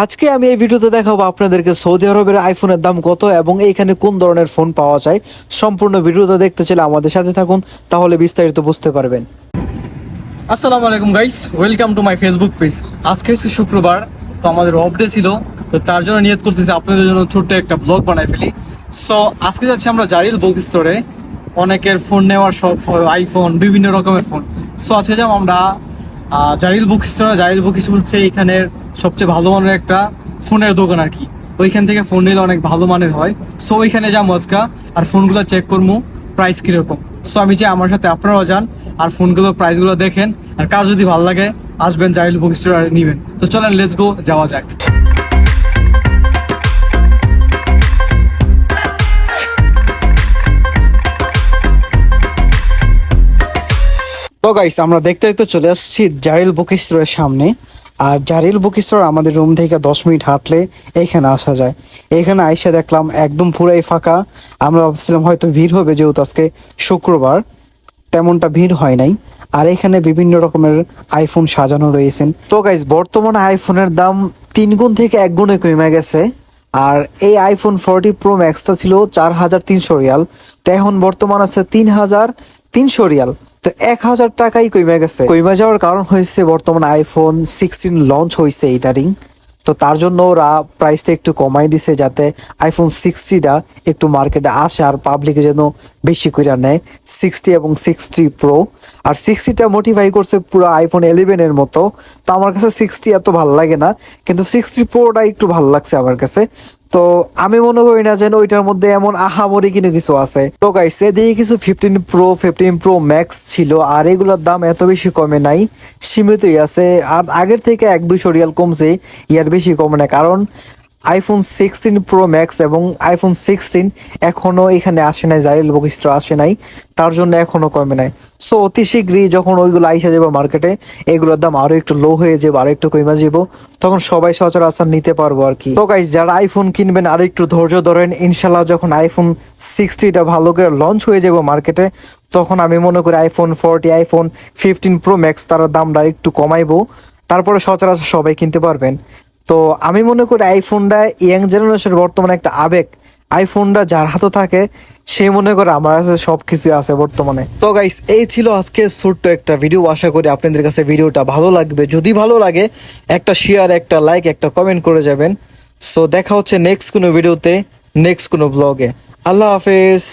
আজকে আমি এই ভিডিওতে দেখাবো আপনাদেরকে সৌদি আরবের আইফোনের দাম কত এবং এইখানে কোন ধরনের ফোন পাওয়া যায়। সম্পূর্ণ ভিডিওটা দেখতে চাইলে আমাদের সাথে থাকুন, তাহলে বিস্তারিত বুঝতে পারবেন। আসসালামু আলাইকুম guys, welcome to my Facebook page. আজকে হচ্ছে শুক্রবার, তো আমাদের অফ ডে ছিল, তো তার জন্য নিয়ত করতেছি আপনাদের জন্য ছোট্ট একটা ব্লগ বানাই ফেলি। সো আজকে যাচ্ছি আমরা জারিল বুক স্টোরে। অনেকের ফোন নেওয়ার শখ হয়, আইফোন, বিভিন্ন রকমের ফোন। সো আজকে যাব আমরা জারিল বুক স্টোরে। জারিল বুক স্টোর হচ্ছে এখানের সবচেয়ে ভালো মানের একটা ফোনের দোকান আর কি। ওইখান থেকে ফোন নিলে অনেক ভালো মানের হয়। সো ওইখানে যাবো আজকে, আর ফোনগুলো চেক করবো প্রাইস কীরকম। সো আমি চাই আমার সাথে আপনারাও যান আর ফোনগুলোর প্রাইসগুলো দেখেন, আর কার যদি ভালো লাগে আসবেন জারিল বুক স্টোর আর নিবেন। তো চলেন, লেটস গো, যাওয়া যাক। তো গাইস, আমরা দেখতে দেখতে চলে আসছি জারিল বুক স্টোরের সামনে। আর জারিল বুক স্টোর আমাদের রুম থেকে 10 মিনিট হাঁটলে এইখানে আসা যায়। এইখানে আইসা দেখলাম একদম পুরাই ফাঁকা। আমরা ভাবছিলাম হয়তো ভিড় হবে, যেহেতু আজকে শুক্রবার, তেমনটা ভিড় হয় নাই। আর এখানে বিভিন্ন রকমের আইফোন সাজানো রয়েছেন। তো গাইস, বর্তমানে আইফোনের দাম 3 গুণ থেকে 1 গুণে কমে গেছে। আর এই আইফোন 40 প্রো ম্যাক্সটা ছিল 4300 রিয়াল, তো এখন বর্তমান আছে 3300 রিয়াল। তো 1000 টাকাই কমে গেছে। কমে যাওয়ার কারণ হয়েছে বর্তমানে আইফোন 16 লঞ্চ হয়েছে ইদারিং, তো তার জন্য ওরা প্রাইসটা একটু কমাই দিছে, যাতে আইফোন 60টা একটু মার্কেটে আসে আর পাবলিকে যেন বেশি করে নেয় 60 এবং 60 প্রো। আর 60টা মোটিফাই করছে পুরো আইফোন 11 এর মতো। তো আমার কাছে 60 এত ভালো লাগে না, কিন্তু 60 প্রোটা একটু ভালো লাগছে আমার কাছে। তো আমি মনে করি না যেন ওইটার মধ্যে এমন আহামরি কিছু আছে। তো গাইস, এদিকে কিছু 15 প্রো 15 প্রো ম্যাক্স ছিল, আর এগুলোর দাম এত বেশি কমে নাই, সীমিতই আছে। আর আগের থেকে 1-200 রিয়াল কমছে, ইয়ার বেশি কমে না। কারণ আইফোন 16 প্রো ম্যাক্স এবং আইফোন 16 এখনো এখানে আসে নাই, জারিল বুক স্টোর আসে নাই, তার জন্য এখনো কমে নাই। সো অতি শীঘ্রই যখন ওইগুলো আইসা যাবো মার্কেটে, এগুলোর দাম আরো একটু লো হয়ে যাবে, আরো একটু কমে যাবো, তখন সবাই সচরাচর নিতে পারবো আর কি। তো গাইস, যারা আইফোন কিনবেন আর একটু ধৈর্য ধরেন, ইনশাল্লাহ যখন আইফোন 60টা ভালো করে লঞ্চ হয়ে যাবো মার্কেটে, তখন আমি মনে করি আইফোন 40, আইফোন 15 প্রো ম্যাক্স তারা দামটা একটু কমাইবো, তারপরে সচরাচর সবাই কিনতে পারবেন। তো আমি মনে করি আইফোনটা ইয়াং জেনারেশনের বর্তমানে একটা আবেগ। আইফোনটা যার হাতে থাকে সে মনে করে আমার কাছে সবকিছু আছে বর্তমানে। তো গাইস, এই ছিল আজকে ছোট্ট একটা ভিডিও। আশা করি আপনাদের কাছে ভিডিওটা ভালো লাগবে। যদি ভালো লাগে একটা শেয়ার, একটা লাইক, একটা কমেন্ট করে যাবেন। সো দেখা হচ্ছে নেক্সট কোনো ভিডিওতে, নেক্সট কোনো ব্লগে। আল্লাহ হাফেজ।